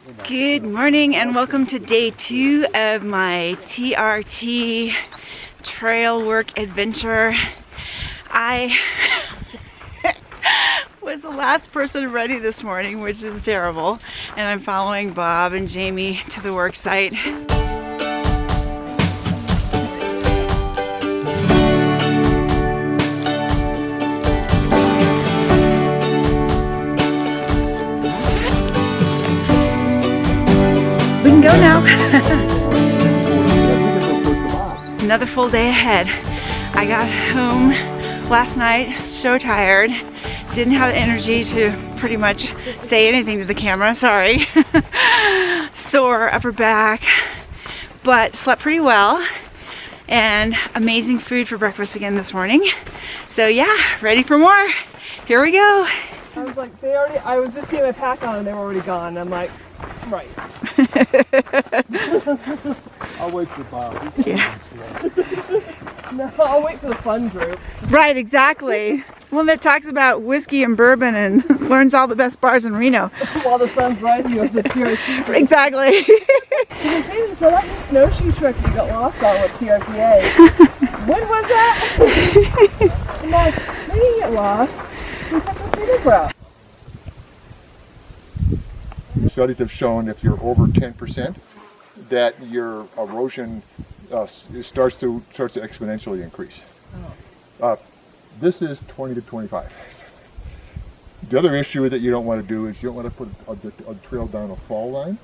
Good morning and welcome to day 2 of my TRT trail work adventure. I was the last person ready this morning, which is terrible, and I'm following Bob and Jamie to the work site. We can go now. Another full day ahead. I got home last night so tired. Didn't have the energy to pretty much say anything to the camera, sorry. Sore upper back, but slept pretty well. And amazing food for breakfast again this morning. So yeah, ready for more. Here we go. I was like, I was just getting my pack on and they were already gone. I'm like, right. I'll wait for Bob. Yeah. No, I'll wait for the fun group. Right, exactly. One that talks about whiskey and bourbon and learns all the best bars in Reno. While the sun's rising with the TRT. Exactly. So that snowshoe trip you got lost on with TRTA. When was that? I'm like, we didn't get lost. We took the scenic route. Studies have shown if you're over 10%, that your erosion starts to exponentially increase. This is 20 to 25. The other issue that you don't want to do is you don't want to put a trail down a fall line.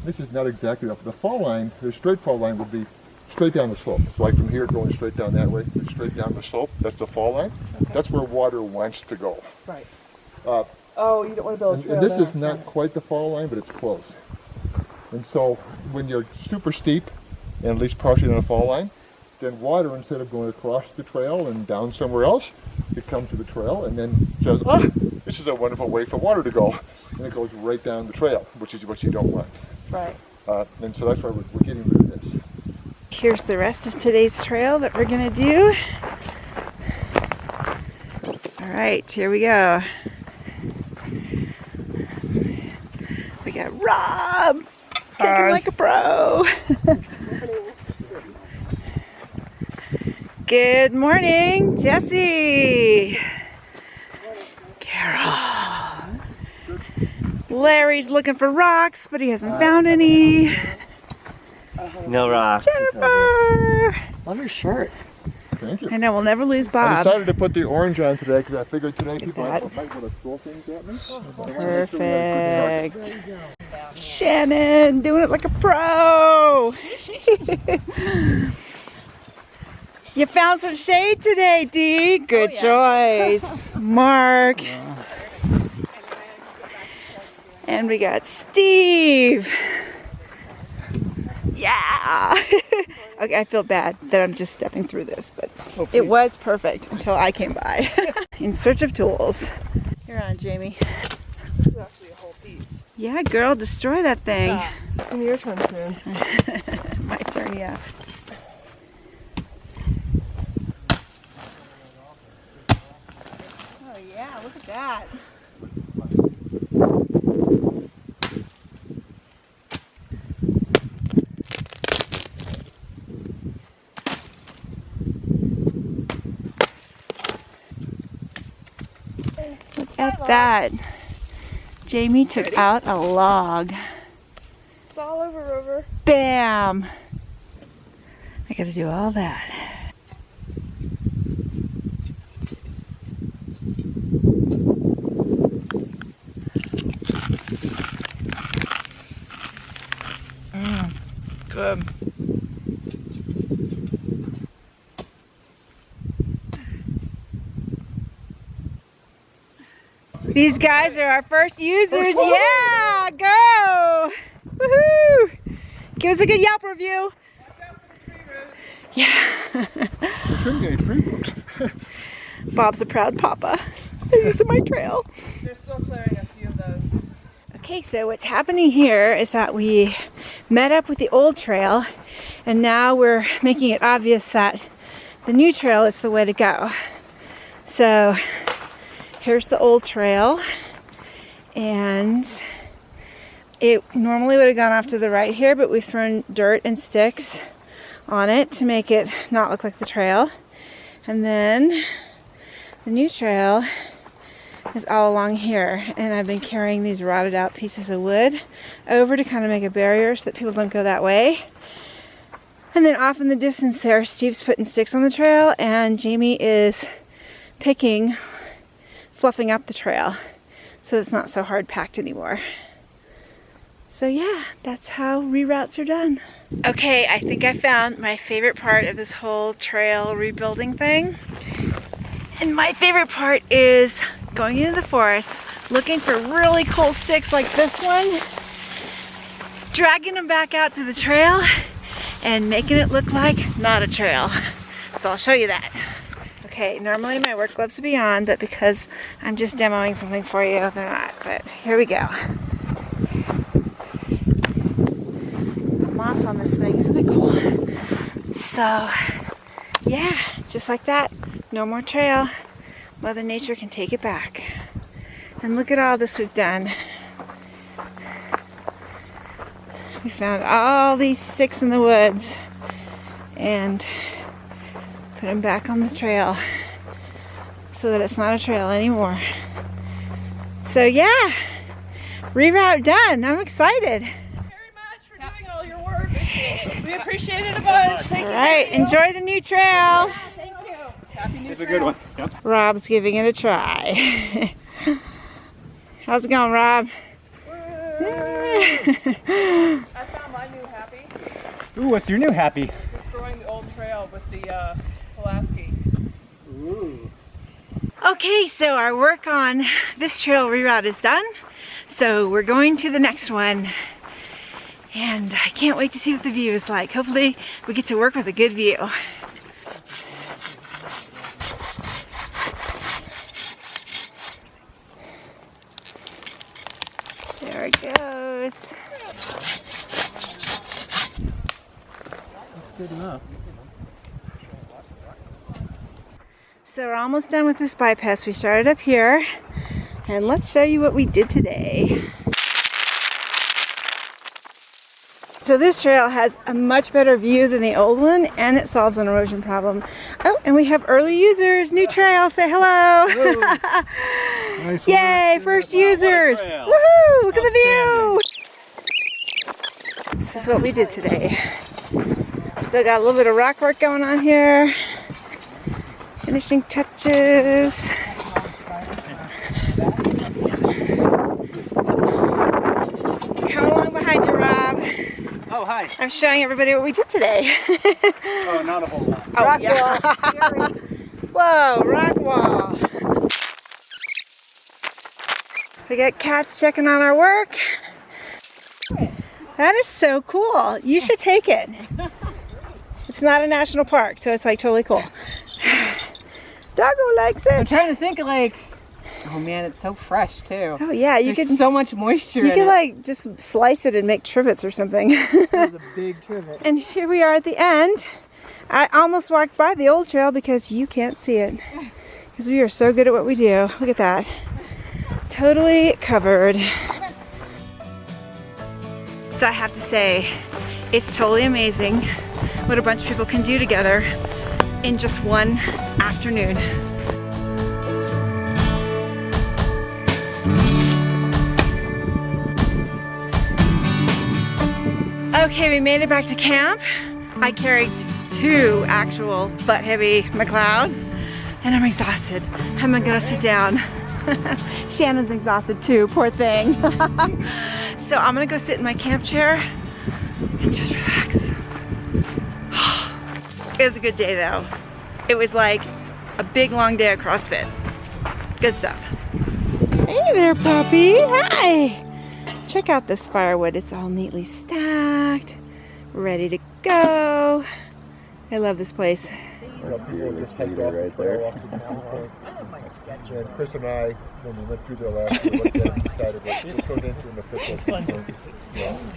This is not exactly up. The fall line, the straight fall line would be straight down the slope. So like from here going straight down that way, straight down the slope, that's the fall line. Okay. That's where water wants to go. Right. Oh, you don't want to build a trail and this there. is not quite the fall line, but it's close. And so when you're super steep, and at least partially on a fall line, then water, instead of going across the trail and down somewhere else, it comes to the trail and then says, oh, this is a wonderful way for water to go. And it goes right down the trail, which is what you don't want. Right. And so that's why we're getting rid of this. Here's the rest of today's trail that we're gonna do. All right, here we go. We got Rob kicking like a pro. Good morning, Jesse. Carol. Larry's looking for rocks, but he hasn't found any. No rocks. Jennifer. Love your shirt. Thank you. I know, we'll never lose I Bob. decided to put the orange on today because I figured today people that. might want to throw things at me. Perfect. Shannon doing it like a pro. You found some shade today, Dee. Good choice. Mark. And we got Steve. Yeah. Okay, I feel bad that I'm just stepping through this, but it was perfect until I came by. In search of tools. You're on, Jamie. This is actually a whole piece. Yeah, girl, destroy that thing. Yeah. It's gonna be your turn soon. My turn, yeah. Oh yeah, look at that. Look at that. Jamie took out a log. It's all over, Rover. Bam! I gotta do all that. Good. These guys are our first users. Yeah, go! Woohoo! Give us a good Yelp review. Yeah. Bob's a proud papa. They're using my trail. They're still clearing a few of those. Okay, so what's happening here is that we met up with the old trail and now we're making it obvious that the new trail is the way to go. So here's the old trail and It normally would have gone off to the right here, but we've thrown dirt and sticks on it to make it not look like the trail. And then the new trail is all along here, and I've been carrying these rotted out pieces of wood over to kind of make a barrier so that people don't go that way. And then off in the distance there, Steve's putting sticks on the trail, and Jamie is fluffing up the trail so it's not so hard packed anymore. So yeah, that's how reroutes are done. Okay, I think I found my favorite part of this whole trail rebuilding thing. And my favorite part is going into the forest, looking for really cool sticks like this one, dragging them back out to the trail, and making it look like not a trail. So I'll show you that. Okay, normally my work gloves would be on, but because I'm just demoing something for you, they're not. But here we go. The moss on this thing, isn't it cool? So, yeah, just like that. No more trail. Mother Nature can take it back. And look at all this we've done. We found all these sticks in the woods and put them back on the trail so that it's not a trail anymore. So yeah, reroute done. I'm excited. Thank you very much for doing all your work. We appreciate it a bunch. Thank you. All right, enjoy the new trail. Yeah, thank you. Happy New Trail. It's a good one. Yep. Rob's giving it a try. How's it going, Rob? I found my new happy. Ooh, what's your new happy? Destroying the old trail with the Pulaski. Ooh. Okay, so our work on this trail reroute is done. So we're going to the next one. And I can't wait to see what the view is like. Hopefully we get to work with a good view. There it goes. That's good enough. So we're almost done with this bypass. We started up here, and let's show you what we did today. So this trail has a much better view than the old one, and it solves an erosion problem. Oh, and we have early users. New trail, say hello. Nice Yay, first users. Woohoo, look at the view. This is what we did today. Still got a little bit of rock work going on here. Finishing touches. Come along behind you, Rob. Oh, hi. I'm showing everybody what we did today. Oh, not a whole lot. Oh, Rock yeah. Whoa, rock wall. We got cats checking on our work. That is so cool. You should take it. It's not a national park, so it's like totally cool. Doggo likes I'm it. trying to think like, oh man, it's so fresh too. Oh yeah, you There's could so much moisture you in could it. like just slice it and make trivets or something. It's a big trivet. And here we are at the end. I almost walked by the old trail because you can't see it. Because we are so good at what we do. Look at that. Totally covered. So I have to say, it's totally amazing what a bunch of people can do together in just one afternoon. Okay, we made it back to camp. I carried 2 actual butt-heavy McLeods, and I'm exhausted. I'm gonna sit down. Shannon's exhausted too, poor thing. So I'm gonna go sit in my camp chair and just relax. It was a good day though. It was like a big long day of CrossFit. Good stuff. Hey there, puppy. Hi. Check out this firewood. It's all neatly stacked, ready to go. I love this place. Right there. And Chris and I, when we went through there last year, looked at it and decided that it turned into an official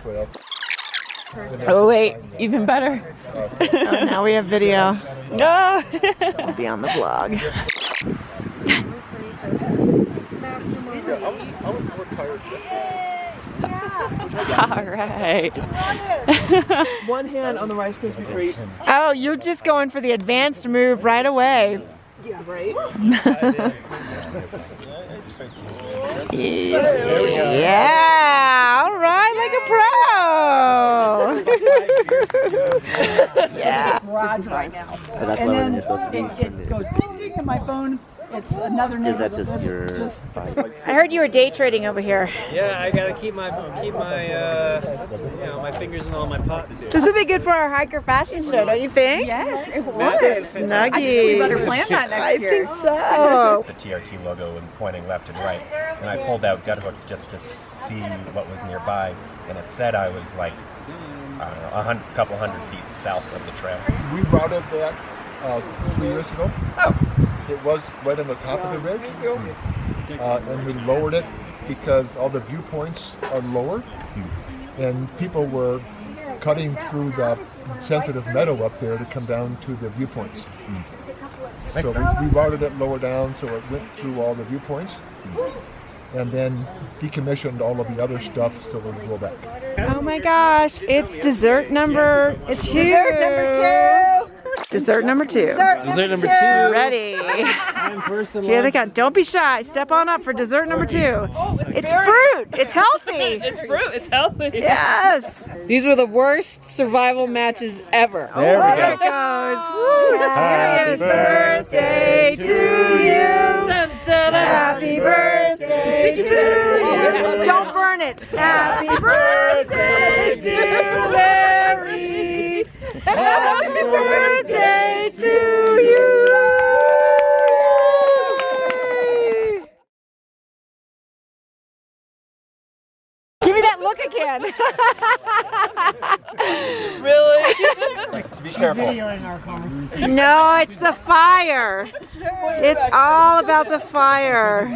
trail. Oh wait, even better. Oh, now we have video. Oh, it'll be on the vlog. I was more tired yesterday. All right. One hand on the Rice Krispie treat. Oh, you're just going for the advanced move right away. Yeah, right? Yeah, all right, like a pro. Yeah. Garage right now. That's And lower then than you're supposed to be. it goes ding ding and my phone. It's another Is neighbor. that just lives your just I heard you were day trading over here. Yeah, I gotta keep my you know, my fingers in all my pots here. This would be good for our hiker fashion show, don't you think? Yes, it was. Snuggie. I think we better plan that next I year. think so. The TRT logo and pointing left and right. And I pulled out gut hooks just to see what was nearby. And it said I was like, I don't know, a couple hundred feet south of the trail. We routed that 3 years ago. It was right on the top of the ridge, and we lowered it because all the viewpoints are lower, and people were cutting through the sensitive meadow up there to come down to the viewpoints. So we routed it lower down so it went through all the viewpoints, and then decommissioned all of the other stuff so we'll go back. Oh my gosh, it's dessert number 2. dessert number 2. Dessert number 2. Dessert number 2. Ready. I'm first in Here they line. go. Don't be shy. Step on up for dessert number 2. It's fruit. It's healthy. It's fruit. It's healthy. Yes. These were the worst survival matches ever. There we There it go. goes. Woo, serious birthday to you. Happy birthday to you. Don't burn it. Happy birthday, dear Larry. Happy birthday to you. Give me that look again. Really? Be careful. No, it's the fire. It's all about the fire.